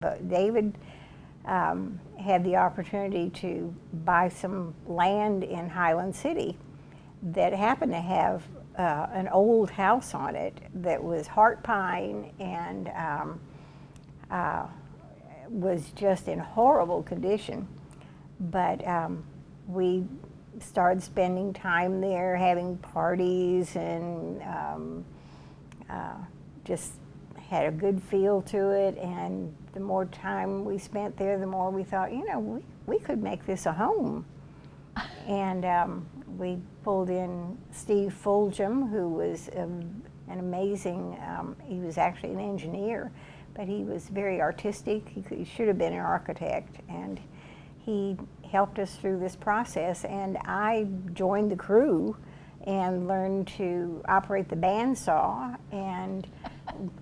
But David had the opportunity to buy some land in Highland City that happened to have an old house on it that was heart pine and was just in horrible condition. But we started spending time there, having parties, and just had a good feel to it. And the more time we spent there, the more we thought, you know, we could make this a home. And we pulled in Steve Fulgham, who was an amazing, he was actually an engineer, but he was very artistic. He should have been an architect, and he helped us through this process. And I joined the crew and learned to operate the bandsaw and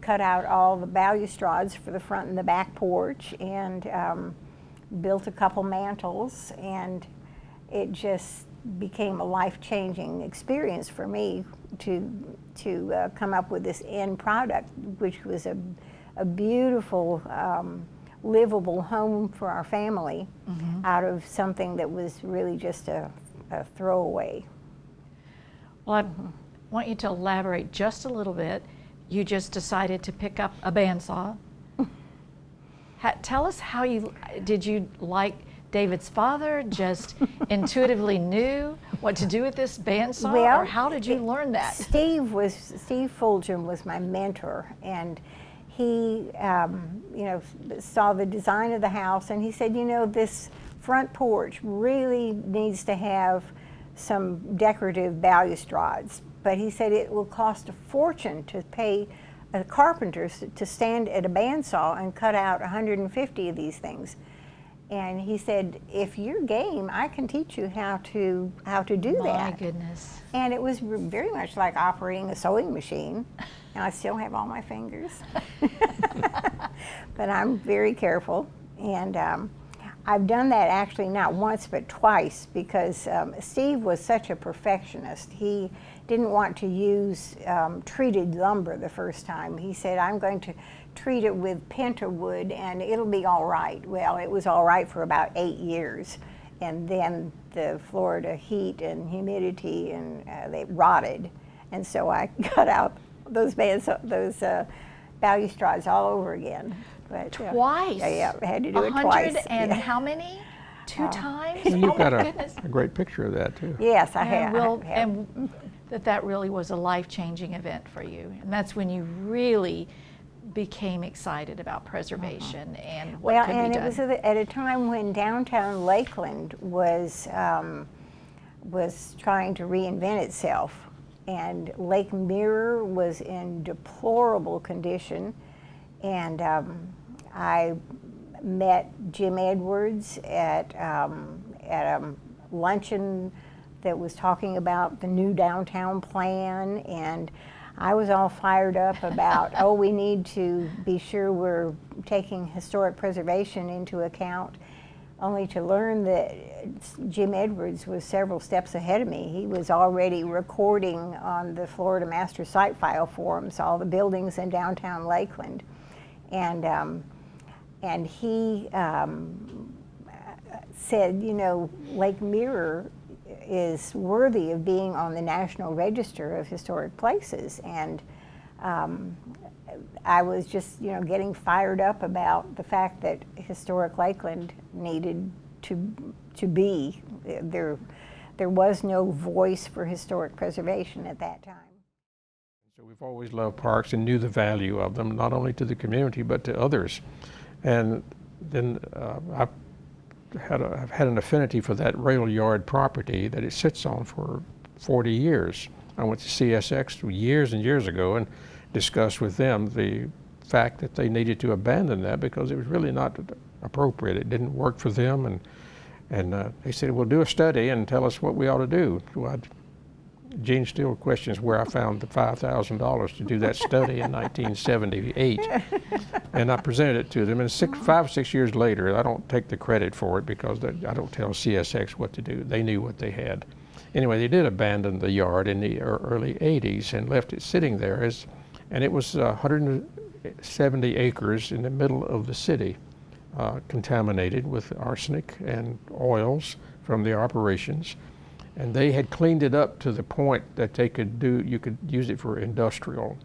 cut out all the balustrades for the front and the back porch, and built a couple mantles, and it just became a life-changing experience for me to come up with this end product, which was a beautiful, livable home for our family, out of something that was really just a throwaway. Well, I want you to elaborate just a little bit. You just decided to pick up a bandsaw. Tell us how did you like David's father, just intuitively knew what to do with this bandsaw, or how did you learn that? Steve Fulgham was my mentor, and he you know, saw the design of the house, and he said, you know, this front porch really needs to have some decorative balustrades, but he said it will cost a fortune to pay a carpenter to stand at a bandsaw and cut out 150 of these things. And he said, if you're game, I can teach you how to do that. My goodness. And it was very much like operating a sewing machine. And I still have all my fingers. But I'm very careful. And I've done that actually not once but twice, because Steve was such a perfectionist. He didn't want to use treated lumber the first time. He said, I'm going to treat it with pentawood and it'll be all right. Well, it was all right for about 8 years. And then the Florida heat and humidity, and they rotted. And so I cut out those balustrades all over again. But, twice? Yeah, I had to do it twice. 100 and how many? 2 times? Well, you've got a great picture of that too. Yes, I have. And that really was a life-changing event for you. And that's when you really became excited about preservation and what could be done. Well, and it was at a time when downtown Lakeland was trying to reinvent itself, and Lake Mirror was in deplorable condition. And I met Jim Edwards at a luncheon that was talking about the new downtown plan, and I was all fired up about, oh, we need to be sure we're taking historic preservation into account, only to learn that Jim Edwards was several steps ahead of me. He was already recording on the Florida Master Site File forums all the buildings in downtown Lakeland. And he said, you know, Lake Mirror is worthy of being on the National Register of Historic Places. And I was just, you know, getting fired up about the fact that historic Lakeland needed to be. There was no voice for historic preservation at that time. So we've always loved parks and knew the value of them, not only to the community but to others. And then I've had an affinity for that rail yard property that it sits on for 40 years. I went to CSX years and years ago and discussed with them the fact that they needed to abandon that because it was really not appropriate. It didn't work for them, and they said, well, do a study and tell us what we ought to do. Well, Gene still questions where I found the $5,000 to do that study in 1978. And I presented it to them, and 5 or 6 years later, I don't take the credit for it because I don't tell CSX what to do. They knew what they had. Anyway, they did abandon the yard in the early 80s and left it sitting there, and it was 170 acres in the middle of the city. contaminated with arsenic and oils from the operations. And they had cleaned it up to the point that they could you could use it for industrial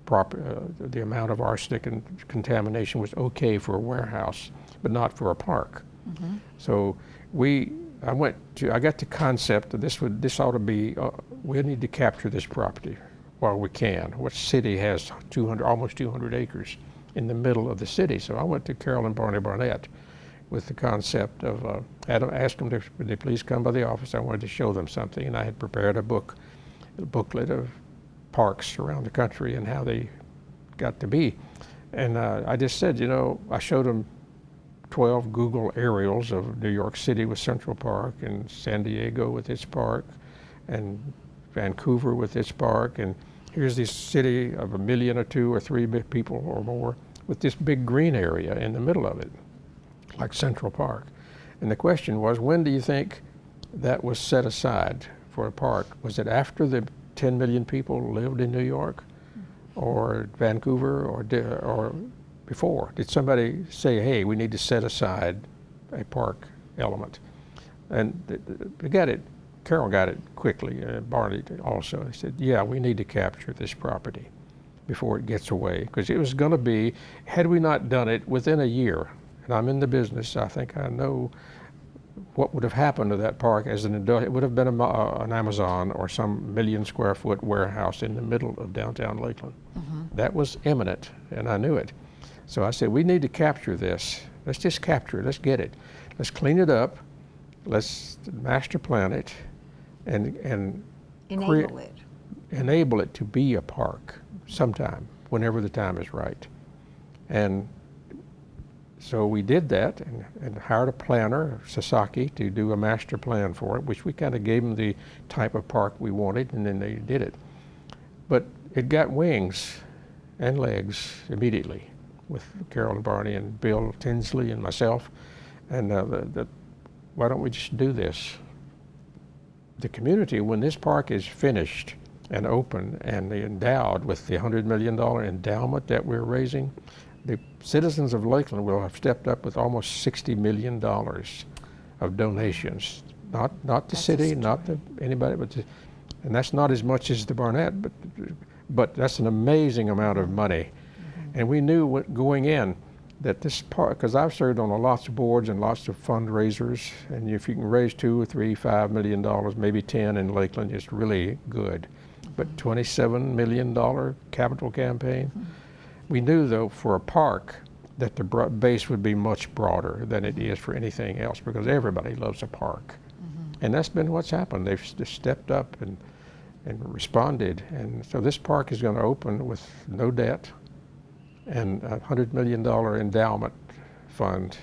the amount of arsenic and contamination was okay for a warehouse, but not for a park. Mm-hmm. So I got the concept that this ought to be, we need to capture this property while we can. What city has almost 200 acres in the middle of the city? So I went to Carol and Barney Barnett with the concept of, asked them would they please come by the office. I wanted to show them something, and I had prepared a booklet of parks around the country and how they got to be. And I just said, I showed them 12 Google aerials of New York City with Central Park, and San Diego with its park, and Vancouver with its park, and here's this city of 1 million or 2 or 3 people or more with this big green area in the middle of it, like Central Park. And the question was, when do you think that was set aside for a park? Was it after the 10 million people lived in New York or Vancouver or before? Did somebody say, hey, we need to set aside a park element? And they got it. Carol got it quickly, Barney also. He said, yeah, we need to capture this property before it gets away, because it was going to be, had we not done it within a year, and I'm in the business, I think I know what would have happened to that park as it would have been an Amazon or some million-square-foot warehouse in the middle of downtown Lakeland. Mm-hmm. That was imminent, and I knew it. So I said, we need to capture this. Let's just capture it. Let's get it. Let's clean it up. Let's master plan it and enable it to be a park sometime, whenever the time is right. And so we did that and hired a planner, Sasaki, to do a master plan for it, which we kind of gave them the type of park we wanted, and then they did it. But it got wings and legs immediately with Carol and Barney and Bill Tinsley and myself. And why don't we just do this? The community, when this park is finished and open and endowed with the $100 million endowment that we're raising, the citizens of Lakeland will have stepped up with almost $60 million of donations. Not the city, not anybody, and that's not as much as the Barnett, but that's an amazing amount of money. Mm-hmm. And we knew going in that this park, because I've served on lots of boards and lots of fundraisers, and if you can raise $2 or $3, $5 million, maybe 10 in Lakeland, it's really good. But $27 million capital campaign. Mm-hmm. We knew, though, for a park, that the base would be much broader than it is for anything else, because everybody loves a park. Mm-hmm. And that's been what's happened. They've just stepped up and responded. And so this park is going to open with no debt and a $100 million endowment fund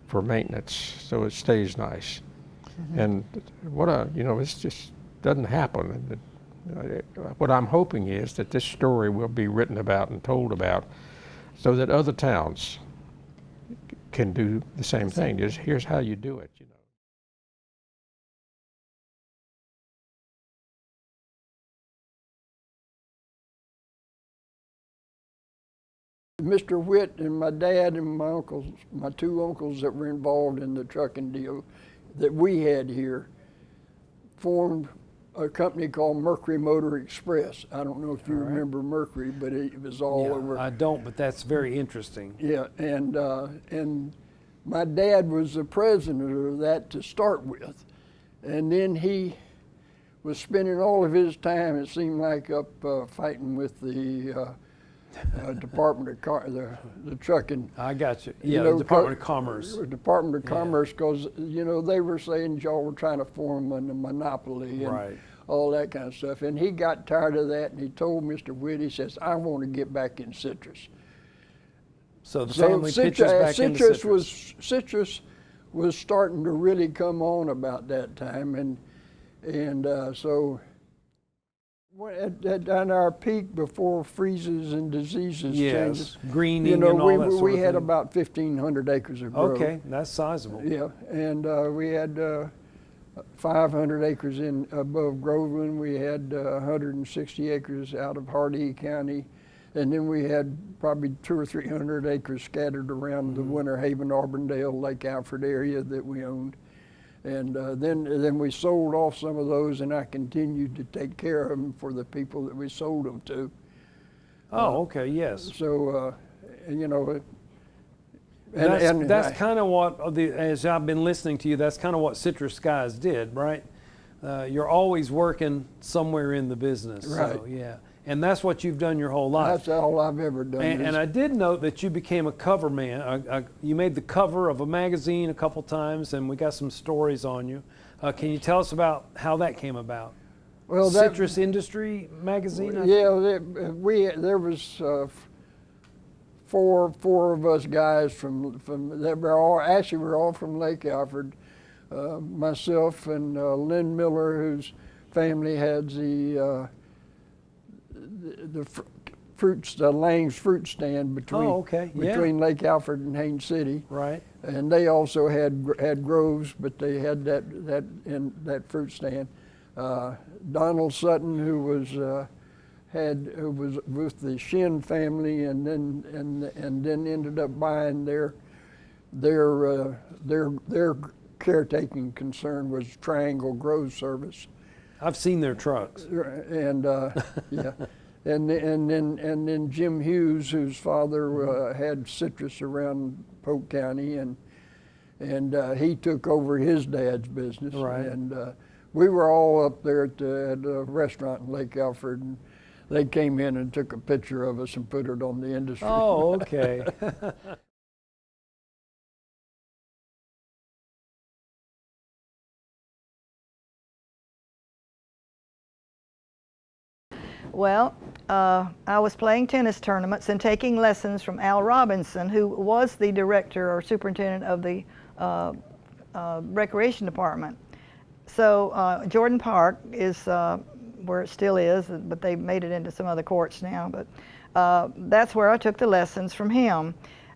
for maintenance, so it stays nice. Mm-hmm. And it just doesn't happen. What I'm hoping is that this story will be written about and told about so that other towns can do the same thing. Here's how you do it, Mr. Witt and my dad and my 2 uncles that were involved in the trucking deal that we had here, formed a company called Mercury Motor Express. I don't know if you remember Mercury, but it was all over. I don't, but that's very interesting. Yeah, and my dad was the president of that to start with. And then he was spending all of his time, it seemed like, up fighting with the Department of the trucking. I got you. Yeah, the Department of Commerce. Department of Commerce, because they were saying y'all were trying to form a monopoly and all that kind of stuff. And he got tired of that, and he told Mr. Witt, he says, I want to get back in citrus. So the family pitches back into citrus. Citrus was starting to really come on about that time, and so. At our peak before freezes and diseases changes, greening and all that sort we of had thing. about 1,500 acres of growth. Okay, that's sizable. Yeah, and we had 500 acres above Groveland. We had 160 acres out of Hardee County. And then we had probably 200 or 300 acres scattered around the Winter Haven, Auburndale, Lake Alfred area that we owned. And then we sold off some of those, and I continued to take care of them for the people that we sold them to. Oh, okay, yes. So, you know, that's kind of what, as I've been listening to you, that's kind of what Citrus Skies did, right? You're always working somewhere in the business. Right. So, yeah. And that's what you've done your whole life. That's all I've ever done. And I did note that you became a cover man. You made the cover of a magazine a couple times, and we got some stories on you. Can you tell us about how that came about? Well, Citrus Industry magazine? There was four of us guys from that were all from Lake Alfred. Myself and Lynn Miller, whose family had the Lang's fruit stand between Lake Alfred and Haines City. Right. And they also had groves, but they had that fruit stand. Donald Sutton, who was with the Shin family, and then ended up buying their caretaking concern was Triangle Grove Service. I've seen their trucks. And yeah, and then Jim Hughes, whose father had citrus around Polk County, and he took over his dad's business. Right. And we were all up there at a restaurant in Lake Alfred, and they came in and took a picture of us and put it on the industry. Oh, okay. Well, I was playing tennis tournaments and taking lessons from Al Robinson, who was the director or superintendent of the recreation department. So Jordan Park is where it still is, but they made it into some other courts now. But that's where I took the lessons from him.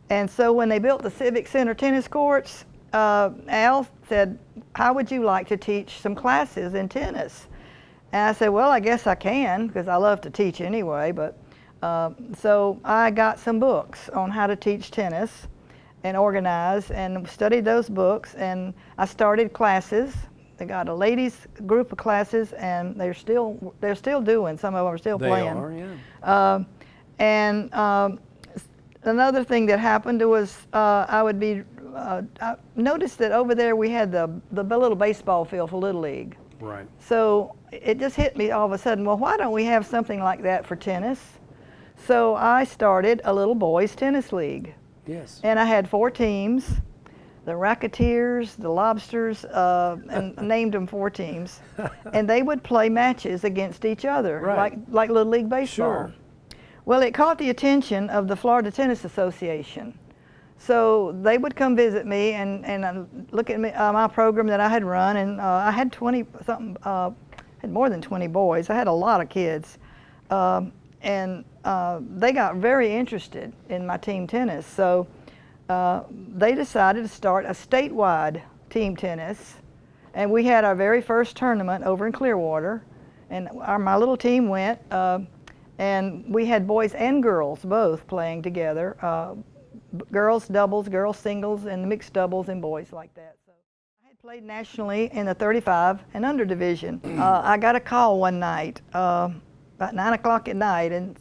And so when they built the Civic Center tennis courts, Al said, "How would you like to teach some classes in tennis?" And I said, "Well, I guess I can, because I love to teach anyway." But so I got some books on how to teach tennis and organize, and studied those books, and I started classes. They got a ladies group of classes, and they're still doing. Some of them are still playing. They are, yeah. Another thing that happened was I noticed that over there we had the little baseball field for Little League. Right. So it just hit me all of a sudden, well, why don't we have something like that for tennis? So I started a little boys tennis league. Yes. And I had 4 teams, the Racketeers, the Lobsters, and named them 4 teams. And they would play matches against each other, right, like Little League Baseball. Sure. Well, it caught the attention of the Florida Tennis Association. So they would come visit me and look at my program that I had run, and I had 20 something, had more than 20 boys. I had a lot of kids, and they got very interested in my team tennis. So they decided to start a statewide team tennis, and we had our very first tournament over in Clearwater, and my little team went, and we had boys and girls both playing together. Girls doubles, girls singles, and mixed doubles and boys like that. So I had played nationally in the 35 and under division. I got a call one night, about 9 o'clock at night, and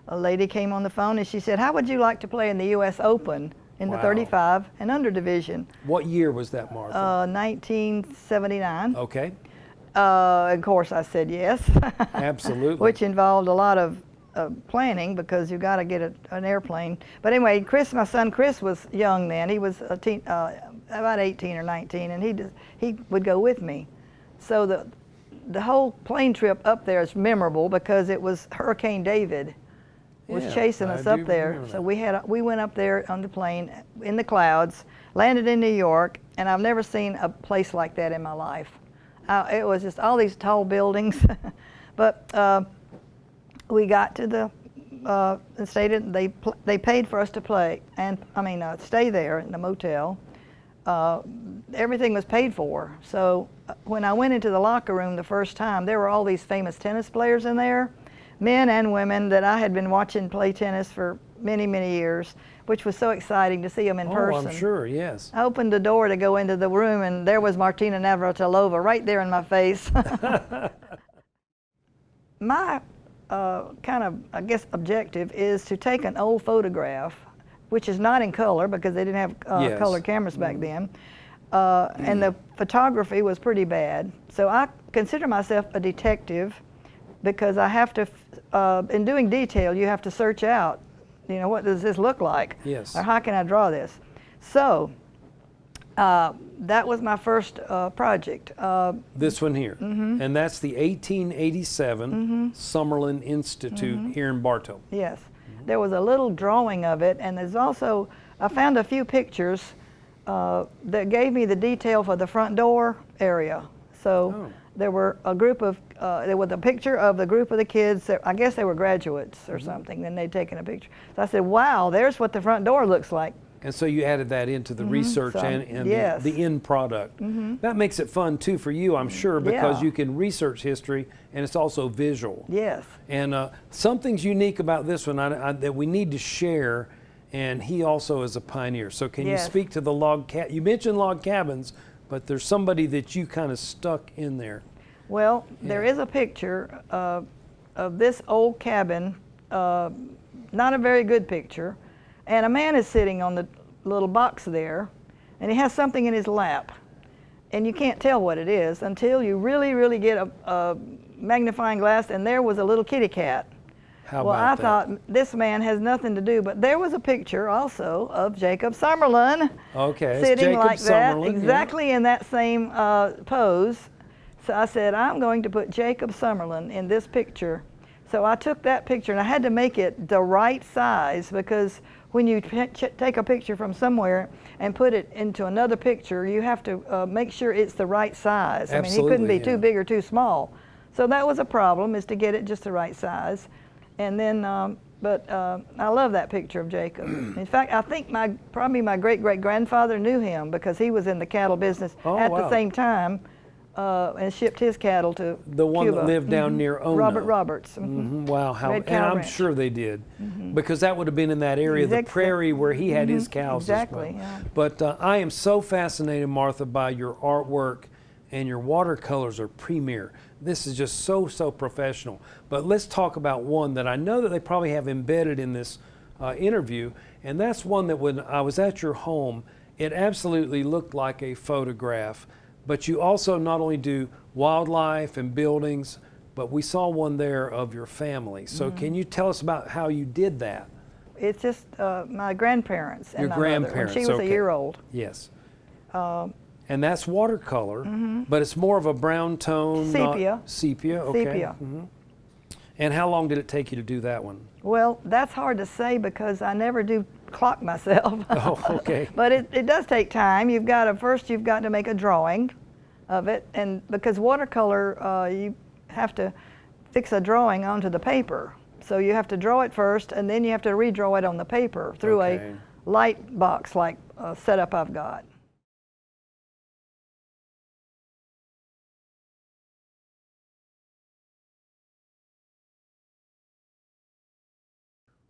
a lady came on the phone and she said, "How would you like to play in the U.S. Open in the 35 and under division?" What year was that, Martha? 1979. Okay. Of course, I said yes. Absolutely. Which involved a lot of planning, because you got to get an airplane. But anyway, my son Chris was young then. He was about 18 or 19, and he would go with me. So the whole plane trip up there is memorable because it was Hurricane David was chasing us up there. So we went up there on the plane in the clouds, landed in New York, and I've never seen a place like that in my life. It was just all these tall buildings, but we got to the stayed. They paid for us to play, and stay there in the motel. Everything was paid for. So when I went into the locker room the first time, there were all these famous tennis players in there. men and women that I had been watching play tennis for many, many years, which was so exciting to see them in person. Oh, I'm sure, yes. I opened the door to go into the room, and there was Martina Navratilova right there in my face. My kind of, I guess, objective is to take an old photograph, which is not in color because they didn't have Yes. color cameras back then, and the photography was pretty bad. So I consider myself a detective because I have to, in doing detail, you have to search out, you know, what does this look like? Yes. Or how can I draw this? So that was my first project. This one here. And that's the 1887 Summerlin Institute here in Bartow. Yes. There was a little drawing of it, and there's also, I found a few pictures that gave me the detail for the front door area. So there were a group of, there was a picture of the group of the kids, that, I guess they were graduates or something, and they'd taken a picture. So I said, wow, there's what the front door looks like. And so you added that into the research So, and yes. the end product. That makes it fun too for you, I'm sure, because Yeah. you can research history and it's also visual. Yes. And something's unique about this one that we need to share, and he also is a pioneer. So can you Yes. speak to the you mentioned log cabins, but there's somebody that you kind of stuck in there. Well, there is a picture of this old cabin, not a very good picture, and a man is sitting on the little box there, and he has something in his lap, and you can't tell what it is until you really, really get a magnifying glass, and there was a little kitty cat. How Well, I about that? thought this man has nothing to do, but there was a picture also of Jacob Summerlin Okay, it's sitting Jacob like that, Summerlin, yeah. exactly in that same pose. So I said, I'm going to put Jacob Summerlin in this picture. So I took that picture, and I had to make it the right size, because when you take a picture from somewhere and put it into another picture, you have to make sure it's the right size. I mean, he couldn't be Absolutely, too yeah. big or too small. So that was a problem, is to get it just the right size. And then, I love that picture of Jacob. In fact, I think probably my great-great-grandfather knew him, because he was in the cattle business at the wow. same time, and shipped his cattle to The one Cuba. that lived down near Ono. Robert Roberts. Wow, how, Red and Cow I'm Ranch. sure they did, because that would have been in that area, the prairie where he had his cows Exactly, as well. yeah. But I am so fascinated, Martha, by your artwork, and your watercolors are premier. This is just so professional. But let's talk about one that I know that they probably have embedded in this interview, and that's one that when I was at your home, it absolutely looked like a photograph. But you also not only do wildlife and buildings, but we saw one there of your family. So can you tell us about how you did that? It's just my grandparents and Your my mother, when grandparents, she was okay. a year old. Yes. And that's watercolor, but it's more of a brown tone. Sepia. Sepia, okay. Sepia. And how long did it take you to do that one? Well, that's hard to say because I never do clock myself. Oh, okay. But it does take time. First you've got to make a drawing of it, and because watercolor, you have to fix a drawing onto the paper. So you have to draw it first, and then you have to redraw it on the paper through Okay. a light box like setup I've got.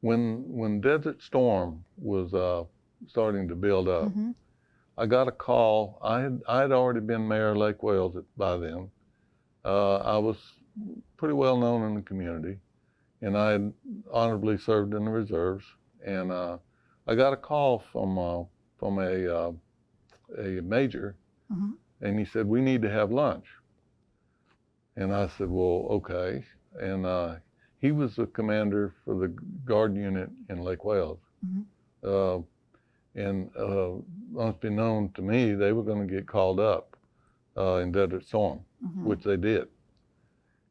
When Desert Storm was starting to build up, I got a call. I had already been mayor of Lake Wales by then. I was pretty well known in the community, and I had honorably served in the reserves. And I got a call from a major, and he said, "We need to have lunch." And I said, "Well, okay." And he was the commander for the guard unit in Lake Wales. And must be known to me, they were going to get called up in Desert Storm, which they did.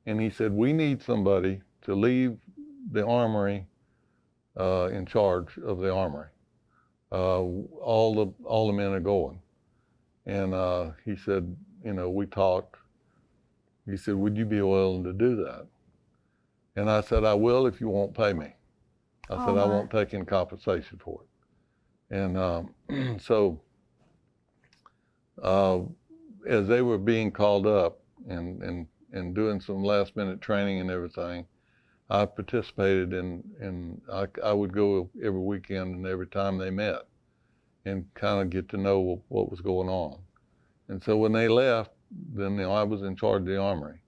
And he said, "We need somebody to leave the armory in charge of the armory. All the men are going." And he said, we talked. He said, "Would you be willing to do that?" And I said, "I will if you won't pay me." I said, "I won't take any compensation for it." And so as they were being called up and doing some last minute training and everything, I participated I would go every weekend and every time they met and kind of get to know what was going on. And so when they left, then I was in charge of the armory,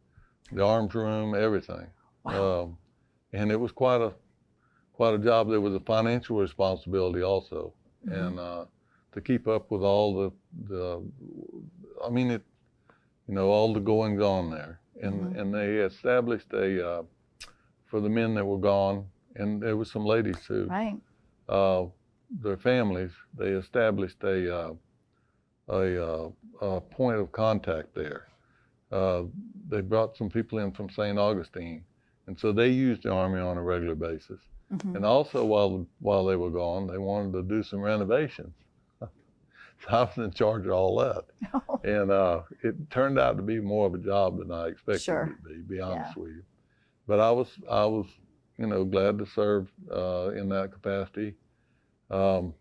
the arms room, everything. Wow. And it was quite a job. There was a financial responsibility also, and to keep up with all I mean, all the goings on there. And they established for the men that were gone, and there was some ladies too. Right. Their families, they established a point of contact there. They brought some people in from St. Augustine, and so they used the Army on a regular basis. And also while they were gone, they wanted to do some renovations. So I was in charge of all that. And it turned out to be more of a job than I expected it to be honest with you. But I was glad to serve in that capacity. And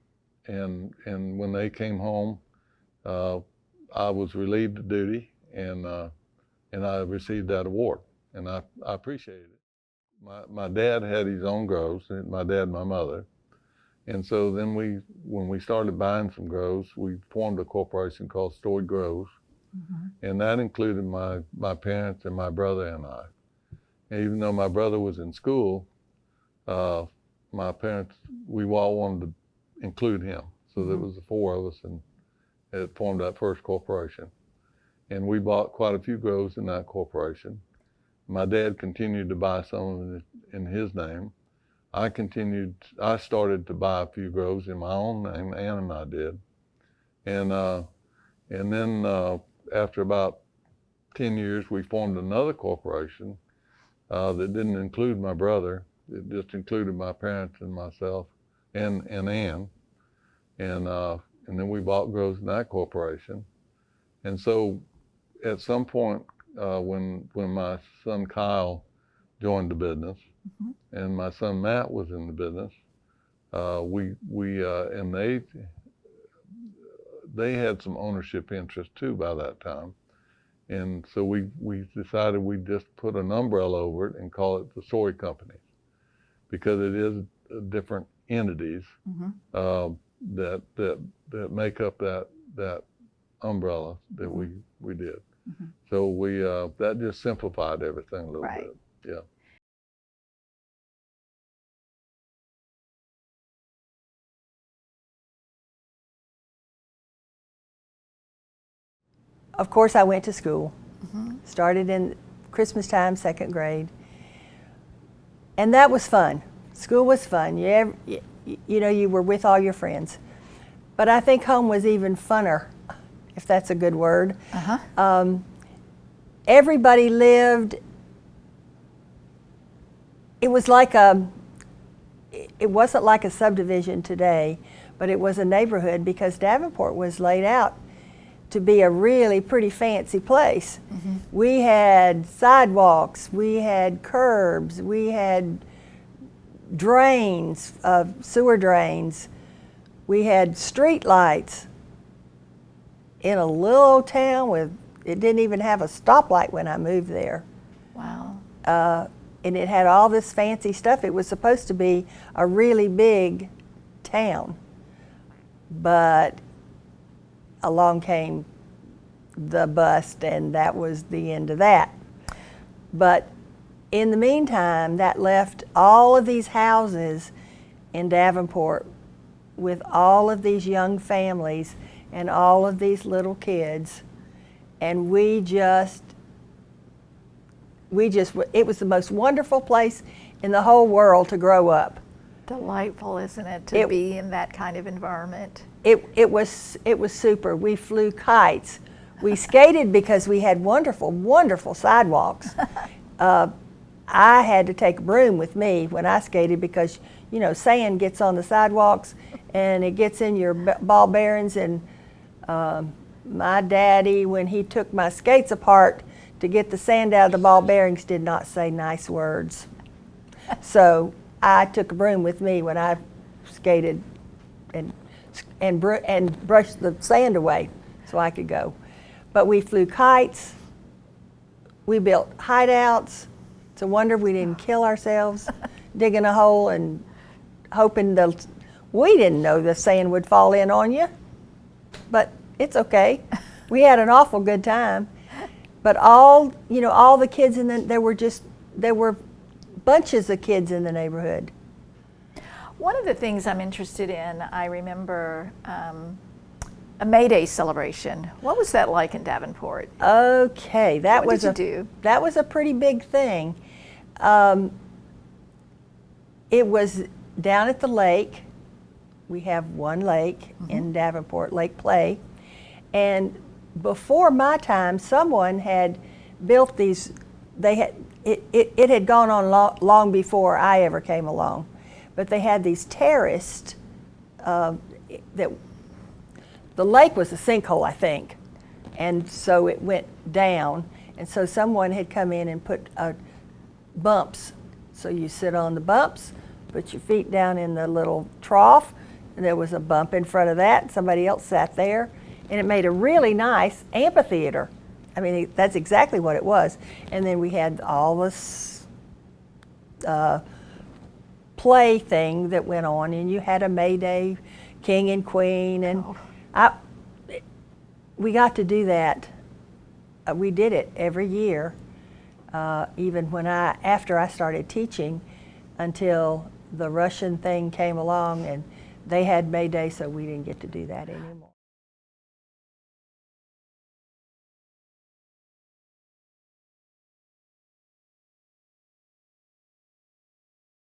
when they came home, I was relieved of duty, and I received that award, and I appreciated it. My dad had his own groves, my dad and my mother, and so then when we started buying some groves, we formed a corporation called Story Groves, and that included my parents and my brother and I. And even though my brother was in school, my parents, we all wanted to include him. So there was the four of us, and it formed that first corporation. And we bought quite a few groves in that corporation. My dad continued to buy some of them in his name. I started to buy a few groves in my own name, Ann and I did. And then after about 10 years, we formed another corporation that didn't include my brother. It just included my parents and myself and Ann. And then we bought groves in that corporation. And so at some point, when my son Kyle joined the business, and my son Matt was in the business, and they had some ownership interest too by that time. And so we decided we'd just put an umbrella over it and call it the Story Company, because it is different entities that make up that umbrella that we did. So that just simplified everything a little bit. Yeah. Of course, I went to school. Started in Christmas time, 2nd grade. And that was fun. School was fun. You were with all your friends. But I think home was even funner, if that's a good word. Everybody lived, it wasn't like a subdivision today, but it was a neighborhood, because Davenport was laid out to be a really pretty fancy place. We had sidewalks, we had curbs, we had drains, sewer drains, we had street lights in a little old town it didn't even have a stoplight when I moved there. Wow. And it had all this fancy stuff. It was supposed to be a really big town, but along came the bust, and that was the end of that. But in the meantime, that left all of these houses in Davenport with all of these young families and all of these little kids, and it was the most wonderful place in the whole world to grow up. Delightful, isn't it, to be in that kind of environment? It was super. We flew kites. We skated because we had wonderful, wonderful sidewalks. I had to take a broom with me when I skated, because sand gets on the sidewalks and it gets in your ball bearings. And my daddy, when he took my skates apart to get the sand out of the ball bearings, did not say nice words. So I took a broom with me when I skated and brushed the sand away so I could go. But we flew kites, we built hideouts, a wonder we didn't kill ourselves digging a hole and hoping we didn't know the sand would fall in on you, but it's okay. We had an awful good time. But all the kids there were bunches of kids in the neighborhood. One of the things I'm interested in, I remember a May Day celebration. What was that like in Davenport? Okay, that What did you do? That was a pretty big thing. It was down at the lake. We have one lake in Davenport, Lake Play, and before my time, someone had built these. It had gone on long before I ever came along, but they had these terraced. That the lake was a sinkhole, I think, and so it went down, and so someone had come in and put bumps. So you sit on the bumps, put your feet down in the little trough, and there was a bump in front of that. Somebody else sat there. And it made a really nice amphitheater. I mean, that's exactly what it was. And then we had all this play thing that went on, and you had a May Day king and queen, and we got to do that. We did it every year, even after I started teaching, until the Russian thing came along, and they had May Day, so we didn't get to do that anymore.